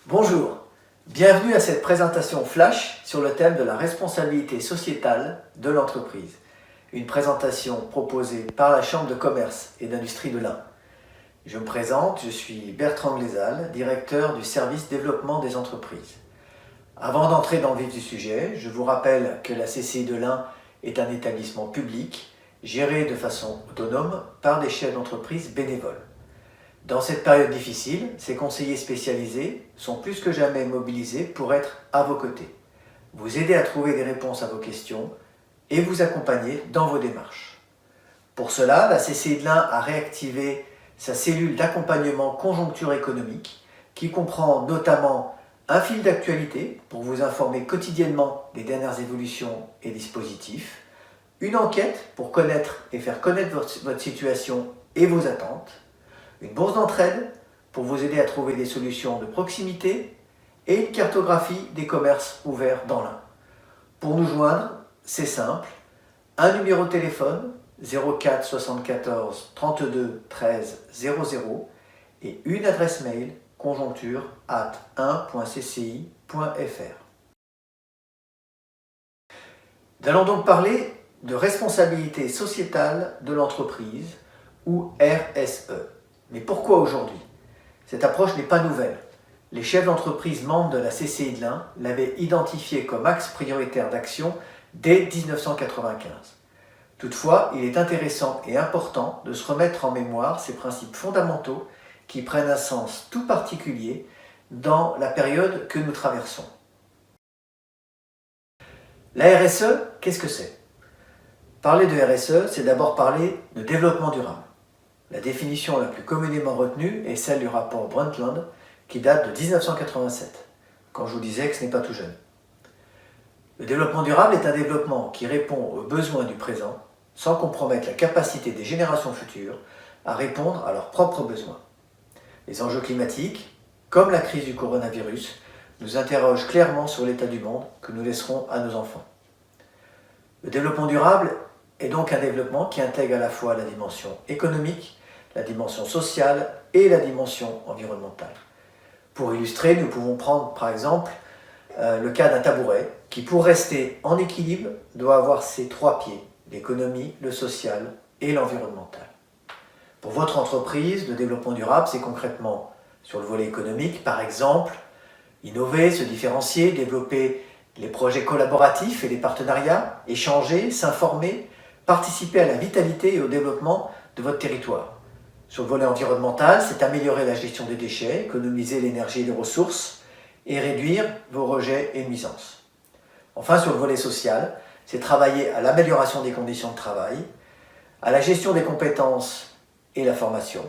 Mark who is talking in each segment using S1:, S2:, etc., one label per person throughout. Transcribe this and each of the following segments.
S1: Bonjour, bienvenue à cette présentation flash sur le thème de la responsabilité sociétale de l'entreprise. Une présentation proposée par la Chambre de commerce et d'industrie de l'Ain. Je me présente, je suis Bertrand Glézal, directeur du service développement des entreprises. Avant d'entrer dans le vif du sujet, je vous rappelle que la CCI de l'Ain est un établissement public géré de façon autonome par des chefs d'entreprise bénévoles. Dans cette période difficile, ces conseillers spécialisés sont plus que jamais mobilisés pour être à vos côtés, vous aider à trouver des réponses à vos questions et vous accompagner dans vos démarches. Pour cela, la CCI de l'Ain a réactivé sa cellule d'accompagnement conjoncture économique qui comprend notamment un fil d'actualité pour vous informer quotidiennement des dernières évolutions et dispositifs, une enquête pour connaître et faire connaître votre situation et vos attentes, une bourse d'entraide pour vous aider à trouver des solutions de proximité et une cartographie des commerces ouverts dans l'Ain. Pour nous joindre, c'est simple, un numéro de téléphone 04 74 32 13 00 et une adresse mail conjoncture@1.cci.fr. Nous allons donc parler de responsabilité sociétale de l'entreprise ou RSE. Mais pourquoi aujourd'hui? Cette approche n'est pas nouvelle. Les chefs d'entreprise membres de la CCI de l'Ain l'avaient identifié comme axe prioritaire d'action dès 1995. Toutefois, il est intéressant et important de se remettre en mémoire ces principes fondamentaux qui prennent un sens tout particulier dans la période que nous traversons. La RSE, qu'est-ce que c'est? Parler de RSE, c'est d'abord parler de développement durable. La définition la plus communément retenue est celle du rapport Brundtland qui date de 1987, quand je vous disais que ce n'est pas tout jeune. Le développement durable est un développement qui répond aux besoins du présent sans compromettre la capacité des générations futures à répondre à leurs propres besoins. Les enjeux climatiques, comme la crise du coronavirus, nous interrogent clairement sur l'état du monde que nous laisserons à nos enfants. Le développement durable est donc un développement qui intègre à la fois la dimension économique, la dimension sociale et la dimension environnementale. Pour illustrer, nous pouvons prendre par exemple le cas d'un tabouret qui, pour rester en équilibre, doit avoir ses trois pieds, l'économie, le social et l'environnemental. Pour votre entreprise, le développement durable, c'est concrètement sur le volet économique, par exemple, innover, se différencier, développer les projets collaboratifs et les partenariats, échanger, s'informer, participer à la vitalité et au développement de votre territoire. Sur le volet environnemental, c'est améliorer la gestion des déchets, économiser l'énergie et les ressources et réduire vos rejets et nuisances. Enfin, sur le volet social, c'est travailler à l'amélioration des conditions de travail, à la gestion des compétences et la formation,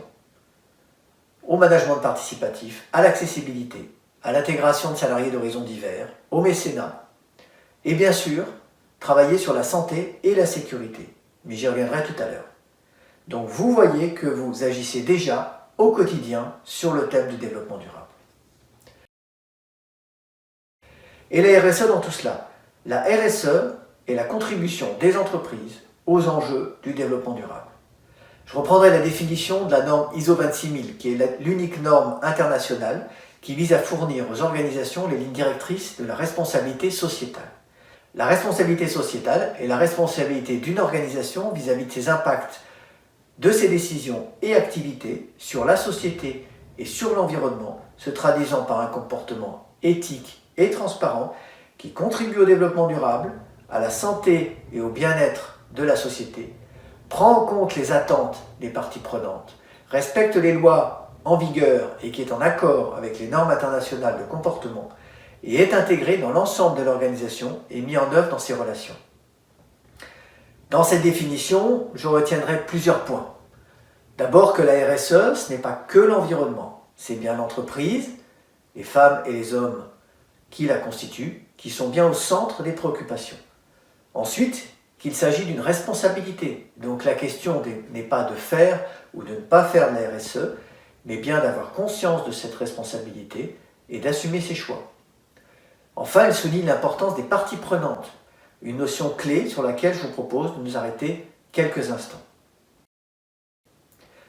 S1: au management participatif, à l'accessibilité, à l'intégration de salariés d'horizons divers, au mécénat et bien sûr, travailler sur la santé et la sécurité. Mais j'y reviendrai tout à l'heure. Donc vous voyez que vous agissez déjà au quotidien sur le thème du développement durable. Et la RSE dans tout cela? La RSE est la contribution des entreprises aux enjeux du développement durable. Je reprendrai la définition de la norme ISO 26000, qui est l'unique norme internationale qui vise à fournir aux organisations les lignes directrices de la responsabilité sociétale. La responsabilité sociétale est la responsabilité d'une organisation vis-à-vis de ses impacts, de ses décisions et activités sur la société et sur l'environnement, se traduisant par un comportement éthique et transparent qui contribue au développement durable, à la santé et au bien-être de la société, prend en compte les attentes des parties prenantes, respecte les lois en vigueur et qui est en accord avec les normes internationales de comportement et est intégré dans l'ensemble de l'organisation et mis en œuvre dans ses relations. Dans cette définition, je retiendrai plusieurs points. D'abord que la RSE, ce n'est pas que l'environnement, c'est bien l'entreprise, les femmes et les hommes qui la constituent, qui sont bien au centre des préoccupations. Ensuite, qu'il s'agit d'une responsabilité. Donc la question n'est pas de faire ou de ne pas faire de la RSE, mais bien d'avoir conscience de cette responsabilité et d'assumer ses choix. Enfin, elle souligne l'importance des parties prenantes, une notion clé sur laquelle je vous propose de nous arrêter quelques instants.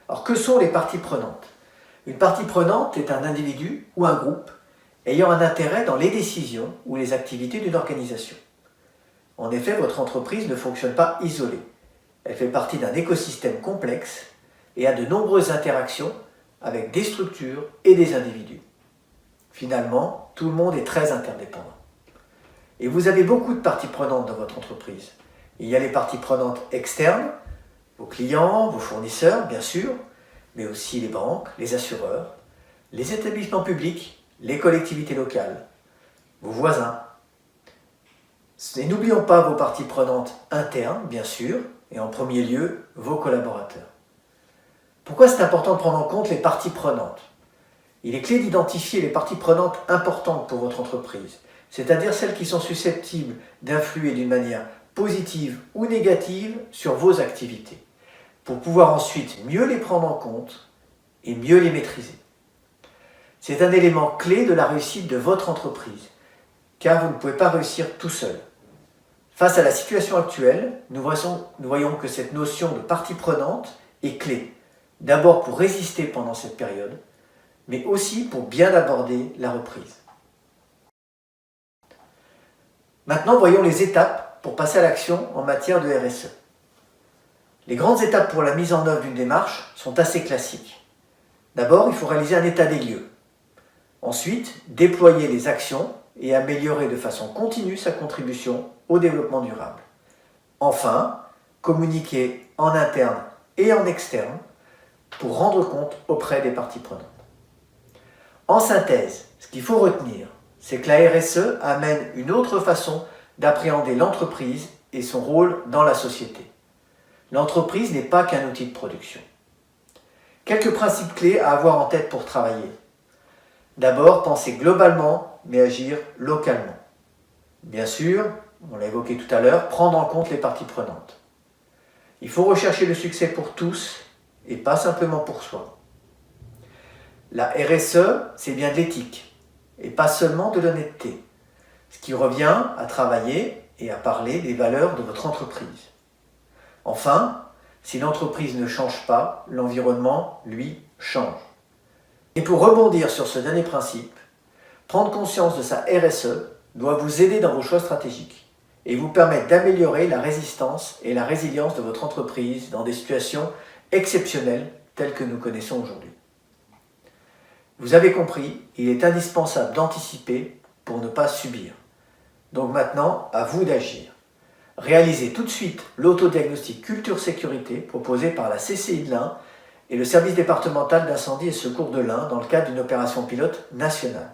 S1: Alors, que sont les parties prenantes? Une partie prenante est un individu ou un groupe ayant un intérêt dans les décisions ou les activités d'une organisation. En effet, votre entreprise ne fonctionne pas isolée. Elle fait partie d'un écosystème complexe et a de nombreuses interactions avec des structures et des individus. Finalement, tout le monde est très interdépendant. Et vous avez beaucoup de parties prenantes dans votre entreprise. Il y a les parties prenantes externes, vos clients, vos fournisseurs, bien sûr, mais aussi les banques, les assureurs, les établissements publics, les collectivités locales, vos voisins. Et n'oublions pas vos parties prenantes internes, bien sûr, et en premier lieu, vos collaborateurs. Pourquoi c'est important de prendre en compte les parties prenantes? Il est clé d'identifier les parties prenantes importantes pour votre entreprise, c'est-à-dire celles qui sont susceptibles d'influer d'une manière positive ou négative sur vos activités, pour pouvoir ensuite mieux les prendre en compte et mieux les maîtriser. C'est un élément clé de la réussite de votre entreprise, car vous ne pouvez pas réussir tout seul. Face à la situation actuelle, nous voyons que cette notion de partie prenante est clé, d'abord pour résister pendant cette période, mais aussi pour bien aborder la reprise. Maintenant, voyons les étapes pour passer à l'action en matière de RSE. Les grandes étapes pour la mise en œuvre d'une démarche sont assez classiques. D'abord, il faut réaliser un état des lieux. Ensuite, déployer les actions et améliorer de façon continue sa contribution au développement durable. Enfin, communiquer en interne et en externe pour rendre compte auprès des parties prenantes. En synthèse, ce qu'il faut retenir, c'est que la RSE amène une autre façon d'appréhender l'entreprise et son rôle dans la société. L'entreprise n'est pas qu'un outil de production. Quelques principes clés à avoir en tête pour travailler. D'abord, penser globalement, mais agir localement. Bien sûr, on l'a évoqué tout à l'heure, prendre en compte les parties prenantes. Il faut rechercher le succès pour tous et pas simplement pour soi. La RSE, c'est bien de l'éthique et pas seulement de l'honnêteté, ce qui revient à travailler et à parler des valeurs de votre entreprise. Enfin, si l'entreprise ne change pas, l'environnement, lui, change. Et pour rebondir sur ce dernier principe, prendre conscience de sa RSE doit vous aider dans vos choix stratégiques et vous permettre d'améliorer la résistance et la résilience de votre entreprise dans des situations exceptionnelles telles que nous connaissons aujourd'hui. Vous avez compris, il est indispensable d'anticiper pour ne pas subir. Donc maintenant, à vous d'agir. Réalisez tout de suite l'autodiagnostic culture-sécurité proposé par la CCI de l'Ain et le service départemental d'incendie et secours de l'Ain dans le cadre d'une opération pilote nationale.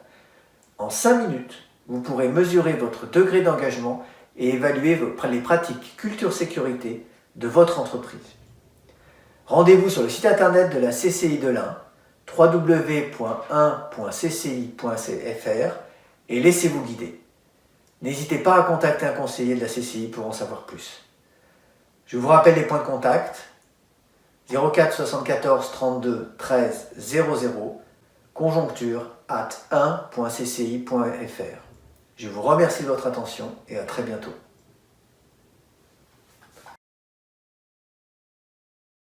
S1: En 5 minutes, vous pourrez mesurer votre degré d'engagement et évaluer les pratiques culture-sécurité de votre entreprise. Rendez-vous sur le site internet de la CCI de l'Ain, www.1.cci.fr et laissez-vous guider. N'hésitez pas à contacter un conseiller de la CCI pour en savoir plus. Je vous rappelle les points de contact 04 74 32 13 00 conjoncture@1.cci.fr. Je vous remercie de votre attention et à très bientôt.